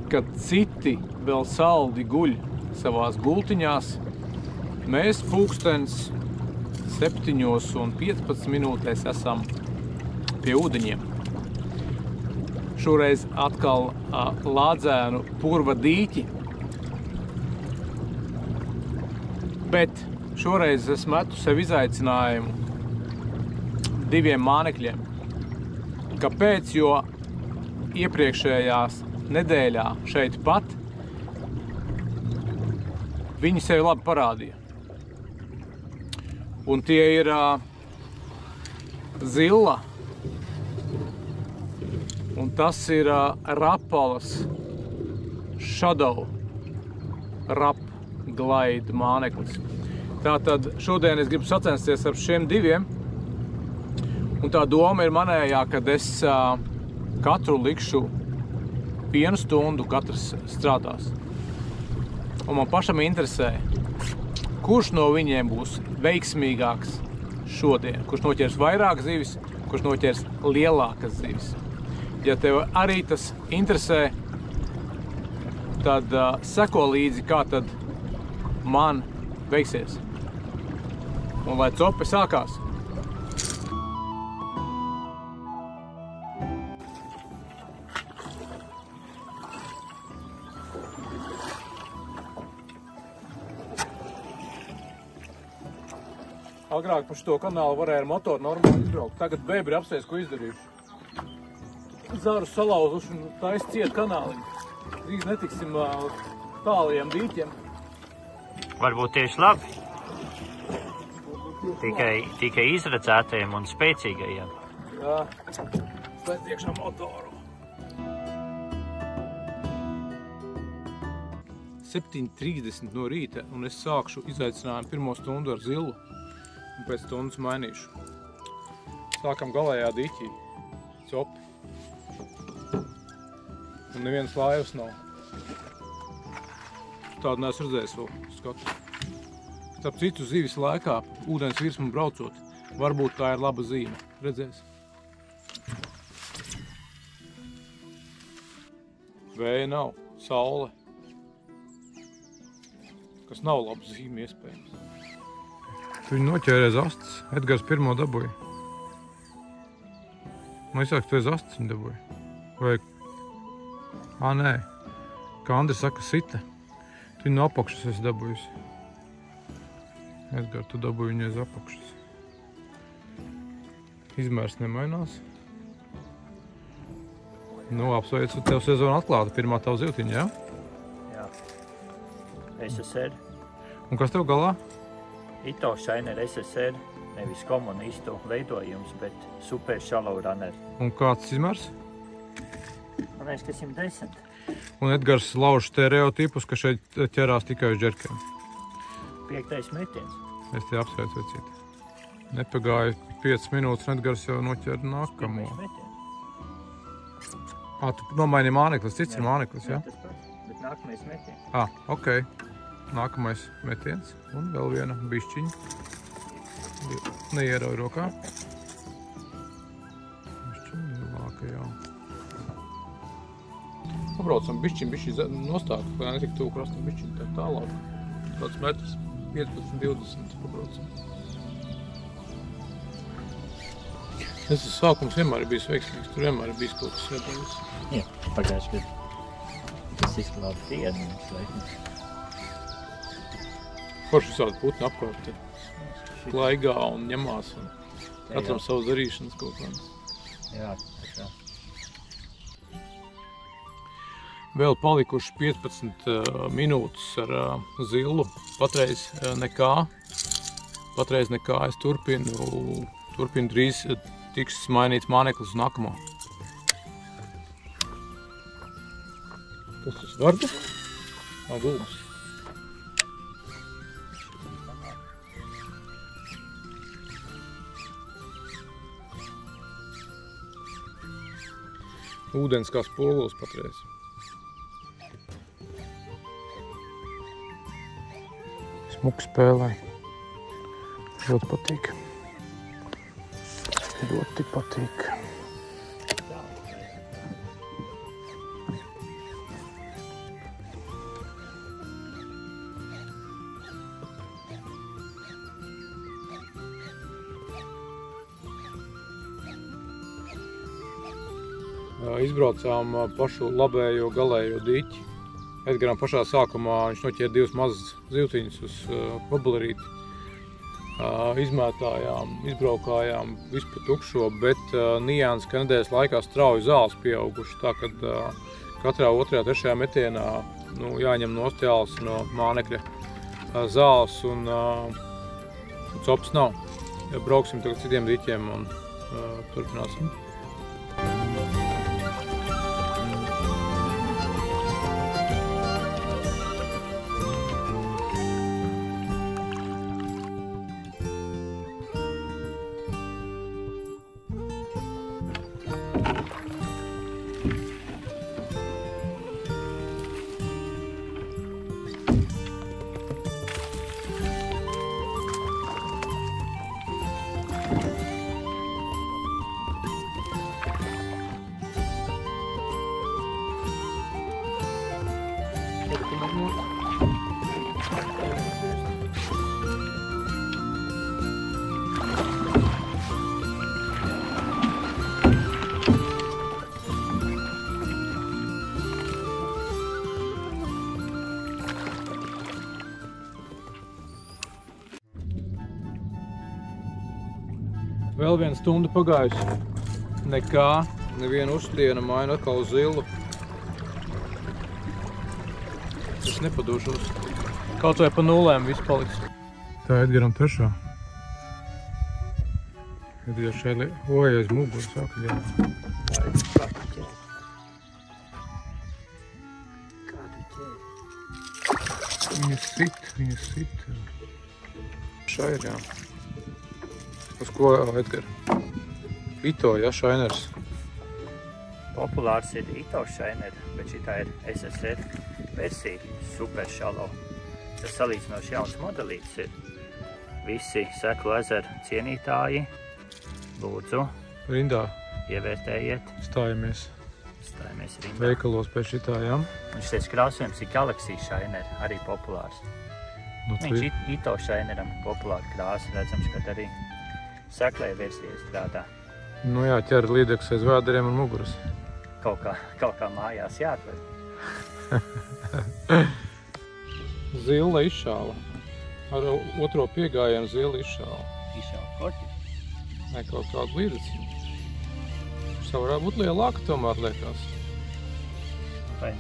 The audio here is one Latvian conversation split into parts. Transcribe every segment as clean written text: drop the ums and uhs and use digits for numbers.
kad citi vēl saldi guļ savās gultiņās, mēs pulkstens 7:15 esam pie ūdeņiem. Šoreiz atkal Lādzēnu purva dīķi, bet šoreiz es metu sev izaicinājumu 2 mānekļiem. Kāpēc? Jo iepriekšējās nedēļā šeit pat viņi sevi labi parādīja. Un tie ir zilla, un tas ir Rapalas Shadow Rap Glide māneklis. Tātad šodien es gribu sacensties ar šiem 2, un tā doma ir manējā, kad es katru likšu 1 stundu, katrs strādās. Un man pašam interesē, kurš no viņiem būs veiksmīgāks šodien, kurš noķers vairāk zivis, kurš noķers lielākas zivis. Ja tev arī tas interesē, tad seko līdzi, kā tad man veiksies. Un lai cope sākās. Agrāk pa šito kanālu varēja ar motoru normāli izbraukt. Tagad bēbri apsties, ko izdarījuši. Zaru salauzuši un taisa ciet kanāliņu. Drīz netiksim tālajiem dīķiem. Varbūt tieši labi. Tikai izredzētajiem un spēcīgajiem. Jā, slēdz iekšā motoru. 7:30 no rīta, un es sākšu izaicinājumu 1 stundu ar zillu. Un pēc stundas mainīšu. Sākam galējā dīķī. Copi. Un neviens laivas nav. Tādu neesmu redzējis vēl skatu. Starp citu zivis laikā, ūdens virsmu braucot, varbūt tā ir laba zīme. Redzēs. Vēja nav. Saule. Kas nav laba zīme iespējams. Viņi noķērēs astes. Edgars pirmo dabūja. Man izsāk, tu esi astes viņa dabūja. Vai... nē. Kā Andri saka, sita. Tu viņu no apakšas esi dabūjusi. Edgars, tu dabūji viņu aiz apakšas. Izmērs nemainās. Nu, apsveicu, tev sezona atklāta. Pirmā tava zivtiņa, jā? Jā. SSR. Un kas tev galā? Ito Shiner SSR, nevis komunistu veidojums, bet super shallow runner. Un kāds izmērs? Man liekas, ka 110. Un Edgars lauž stereotipus, ka šeit ķerās tikai uz džerkiem. 5. metiens. Es te apsveicu, vecīt. Nepagāja 5 minūtes, un Edgars jau noķēra nākamo. Tu nomaini māneklis, cits ir māneklis, jā? Jā, tas pats, bet nākamais metiens. Ok. Nākamais metiens un vēl viena bišķiņa. Neierauj rokā. Bišķiņa lielāka jau. Pabraucam bišķiņ nostāk, lai netik tuvu krastam bišķiņ tā tālāk. Tāds metrs 15-20 pabraucam. Tas sākums vienmēr ir bijis veiksmīgs, tur vienmēr ir bijis kaut kas iepavis. Jā, pagājuši gadu. Tas izklāda dienu, laikam. Forši visādi putni apkārt klaigā un ņemās un katram savu darīšanas kaut kādu. Jā, tā. Vēl palikuši 15 minūtes ar zillu. Patreiz nekā. Es turpinu drīz tiks mainīts māneklis uz nākamo. Kas tas varda? Gulbis. Ūdens kā spogulis patreiz. Smuki spēlē. Ļoti patīk. Ļoti patīk. izbraucām pašu labējo galējo diķi. Edgaram pašā sākumā viņš noķēra 2 mazas zivtiņas uz boblerīti. Izmētājām, izbraukājām visu pa tukšo, bet nianses, ka nedēļas laikā strauji zāles pieauguši, tā kad katrā 2., 3. metienā jāņem nost jāles no mānekļa zāles un cops nav. Brauksim tagad citiem diķiem un turpināsim. Vēl 1 stunda pagājusi. Nekā, neviena uzstiena, maina atkal uz zilu. Es nepadošos. Kaut vai pa nulēm viss paliks. Tā Edgaram 3. Edgars šeit aiz muguru saka, jā. Viņa sit. Šai ir, jā. Uz ko, Edgar? Ito, ja, šainers? Populārs ir Ito šainer, bet šitā ir SSR versija, super shallow. Tas salīdzinoši jauns modelīts ir. Visi Seklu ezeru cienītāji, lūdzu, Rindā. Ievērtējiet. Stājamies Rindā. Veikalos pēc šitā, jā. Un šitais krāsojums ir Galaxy šainer, arī populārs. Viņš Ito šaineram populāra krāsa, redzams, kad arī Seklē versija strādā. Nu jā, ķer līdzekļus aiz vēderiem un muguras. Kaut kā mājās jāatved. Zila izšāva. Ar 2. piegājienu zila izšāva. Izšāva korķi? Nē, kaut kādu līdzekļu. Viņš varētu būt lielāka tomēr, liekas. Vai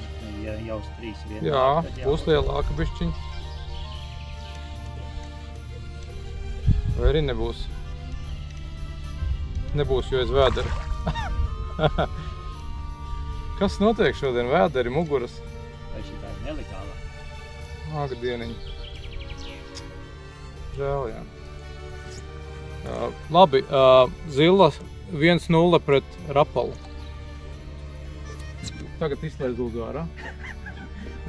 jau uz 3 vienā? Jā, būs lielāka bišķiņa. Vai arī nebūs? Nebūs, jo aiz vēdera. Kas notiek šodien? Vēderi, muguras? Vai šitā ir nelegāla? Āk, dieniņa. Žēl, jā. Labi, zila 1-0 pret Rapalu. Tagad izslēdz guldu ārā.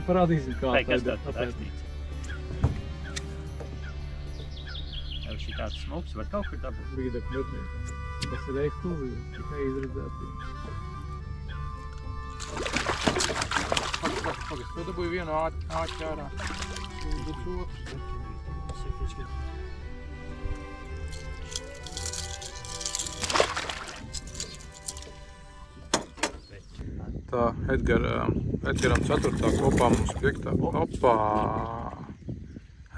Parādīsim, kā vai, kas tāds rakstīts? Jau šitāds smuks var kaut kur dabūt? Brīdek mednieks. Tas ir ekskluzīvi, tikai izredzēti. Pagas, to dabūju vienu āķi ārā. Būs otrs. Tā, Edgaram 4. kopā mums 5. Opā!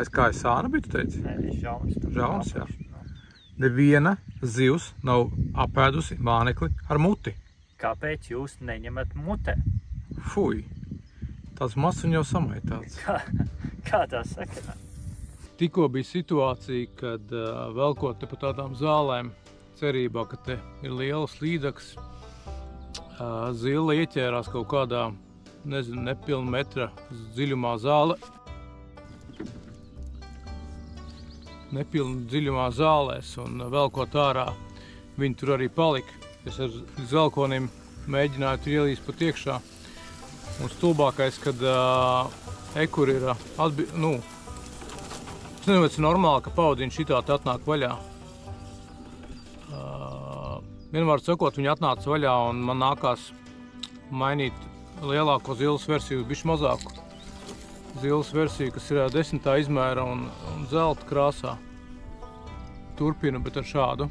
Aiz kāja sāna bija, tu teici? Nē, viņš žauns. Žauns, jā. Neviena zivs nav apēdusi mānekli ar muti. Kāpēc jūs neņemat mutē? Fuj, tāds mazs un jau samaitāts. Kā tā sakarā? Tikko bija situācija, kad velkot te pa tādām zālēm, cerībā, ka te ir lielas līdaks, zila ieķērās kaut kādā, nezinu, nepilna metra dziļumā zāle. Nepilnu dziļumā zālēs un velkot ārā, viņi tur arī palika. Es ar zelkonim mēģināju tur ielīst pat iekšā. Un stulbākais, kad ekuri ir es nezinu, vai tas ir normāli, ka paudiņš šitādi atnāk vaļā. Vienmēr sakot, viņi atnāca vaļā un man nākās mainīt lielāko zilas versiju, bišķi mazāku. Zilas versiju, kas ir 10. izmēra un zelta krāsā. Turpinu, bet ar šādu.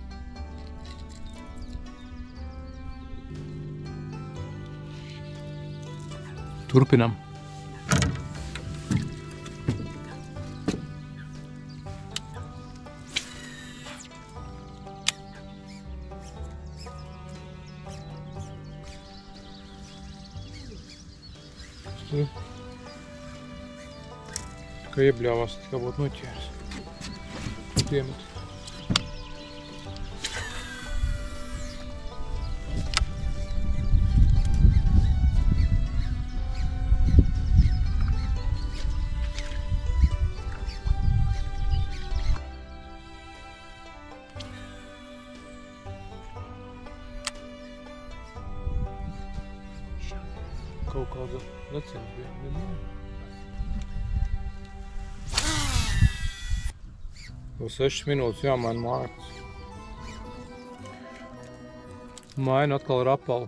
Turpinam. Kā iebļāvās, kā būtu noķēris. Iemet. Kaut kāda leciens bija, vienmēr. Vēl 6 minūtes jāmaina mārkas. Maina atkal rapalu.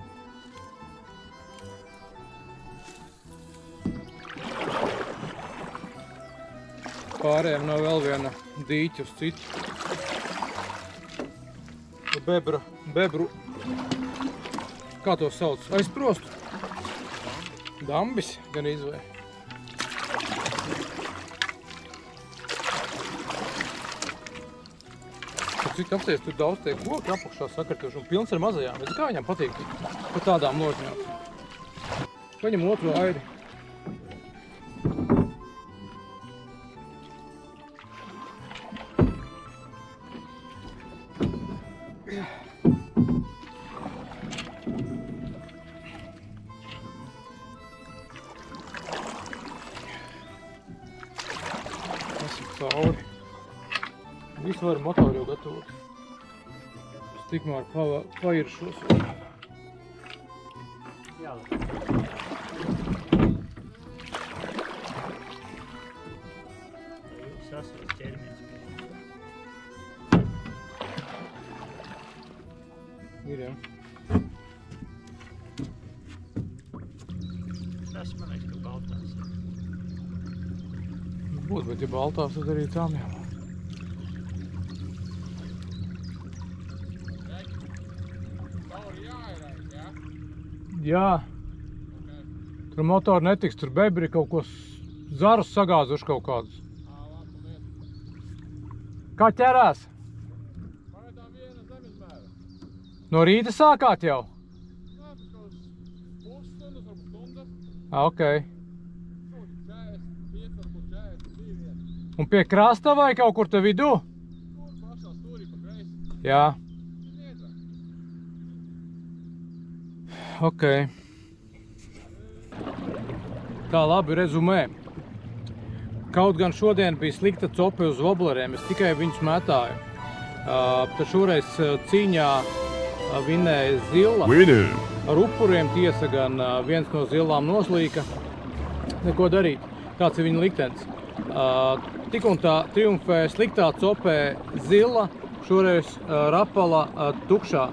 Pārējām nav vēl viena dīķa uz citu. Bebru. Kā to sauc? Aizprostu? Dambis gan izvēja. Cik apsies, tur daudz tie koki apakšā sakartuši un pilns ar mazajām. Es kā viņam patīk par tādām nožņām. Paņem otro aidi. Cauri. Visu var motoru jau gatavot. Es tikmēr pairšos. Jā. Jūs sasvars ķermenis. Ir, jā. Tas man liekas, ka baltās ir. Būtu, bet ja baltās, tad arī tām jau. Jā. Tur motori netiks, tur bebri kaut ko zarus sagāzuši kaut kādus. Kā ķerās? Pagaidām viena zemizmēra. No rīta sākāt jau? Jā, pēc kaut pusstundas, varbūt stunda. Ok. 45, varbūt 42 viena. Un pie krasta vai kaut kur te vidū? Tur pašā stūrī pa kreisi. Jā. Niedrā. Ok. Tā, labi, rezumē. Kaut gan šodien bija slikta cope uz wobleriem, es tikai viņus mētāju. Tad šoreiz cīņā vinēja zila. Ar upuriem tiesa gan viens no zilām noslīka. Neko darīt. Tāds ir viņa liktenis. Tik un tā triumfē sliktā copē zila, šoreiz rapala tukšā.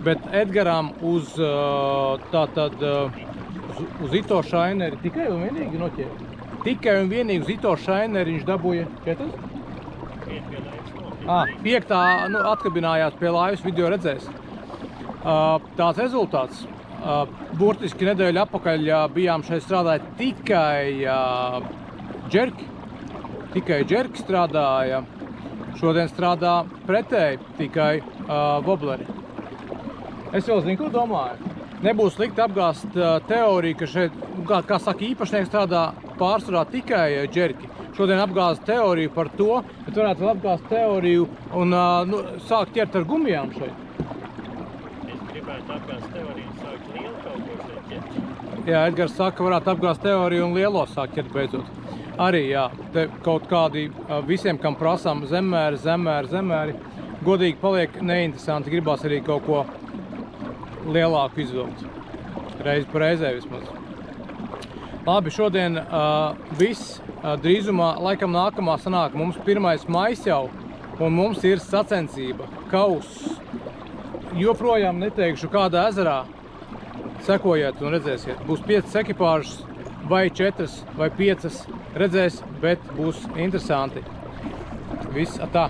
Bet Edgaram uz uz Ito Šaineri tikai un vienīgi noķēra. Tikai un vienīgi uz Ito Šaineri viņš dabūja, kas tas? Piektā atkabinājās pie laivas, video redzēs. Tāds rezultāts. Burtiski nedēļu atpakaļ bijām šeit strādājot tikai džerki. Tikai džerki strādāja. Šodien strādā pretēji tikai wobleri. Es vēl zinu, ko domāju. Nebūs slikti apgāst teoriju, ka šeit, kā saka, īpašnieks strādā pārsvarā tikai džerki. Šodien apgāst teoriju par to, bet varētu vēl apgāst teoriju un sākt ķert ar gumijām šeit. Es gribētu apgāst teoriju un sākt lielu kaut ko šeit ķert. Jā, Edgars saka, varētu apgāst teoriju un lielo sākt ķert beidzot. Arī, jā, te kaut kādi visiem, kam prasām zemēri, godīgi paliek neinteresanti, gribās arī kaut ko lielāku izvilkt. Reizi pa reizē vismaz. Labi, šodien viss. Drīzumā, laikam nākamā sanāk mums 1. maijs jau, un mums ir sacensība, kauss. Joprojām neteikšu kādā ezerā. Sekojiet un redzēsiet. Būs 5 ekipāžas, vai 4, vai 5. Redzēs, bet būs interesanti. Viss tā.